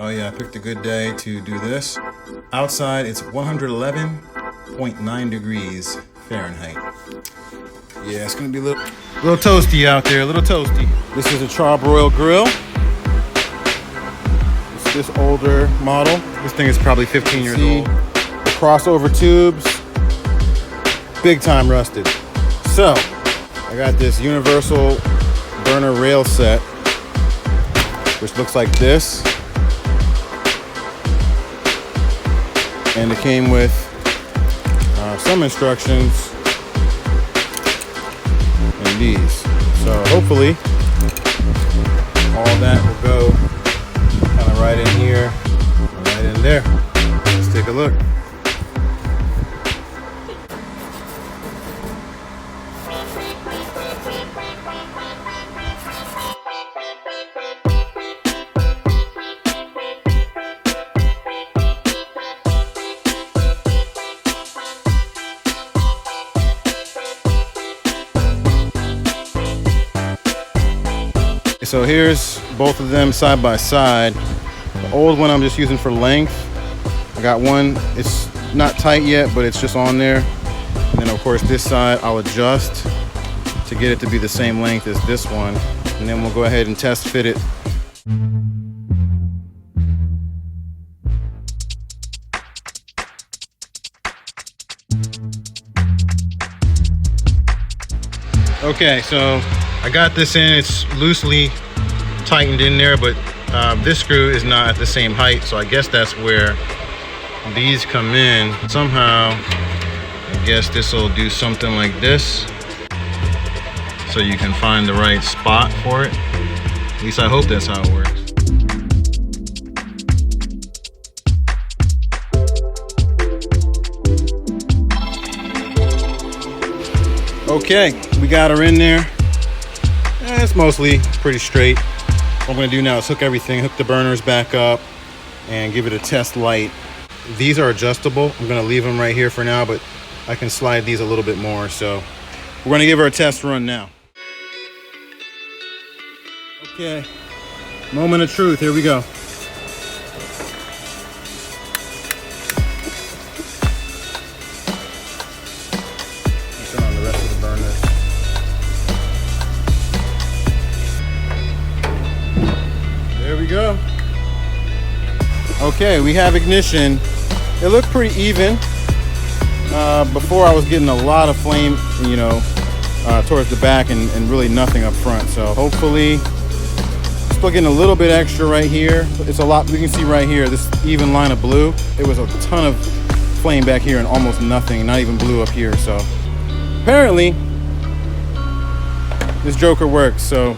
Oh yeah, I picked a good day to do this. Outside, it's 111.9 degrees Fahrenheit. Yeah, it's gonna be a little toasty out there, a little toasty. This is a Char-broil grill. It's this older model. This thing is probably 15 years old. The crossover tubes, big time rusted. So, I got this universal burner rail set, which looks like this. And it came with some instructions and these. So hopefully all that will go kind of right in here, right in there. Let's take a look. So here's both of them side by side. The old one I'm just using for length. I got one, it's not tight yet, but it's just on there. And then of course this side I'll adjust to get it to be the same length as this one. And then we'll go ahead and test fit it. Okay, so I got this in, it's loosely tightened in there, but this screw is not at the same height, so I guess that's where these come in. Somehow, I guess this will do something like this, so you can find the right spot for it. At least I hope that's how it works. Okay, we got her in there. It's mostly pretty straight. What I'm gonna do now is hook everything, hook the burners back up, and give it a test light. These are adjustable. I'm gonna leave them right here for now, but I can slide these a little bit more. So we're gonna give her a test run now. Okay, moment of truth, here we go. Turn on the rest of the burners. There we go. Okay, we have ignition. It looked pretty even. Before I was getting a lot of flame, you know, towards the back and really nothing up front. So hopefully, still getting a little bit extra right here. It's a lot, we can see right here, this even line of blue. It was a ton of flame back here and almost nothing, not even blue up here. So apparently, this joker works. So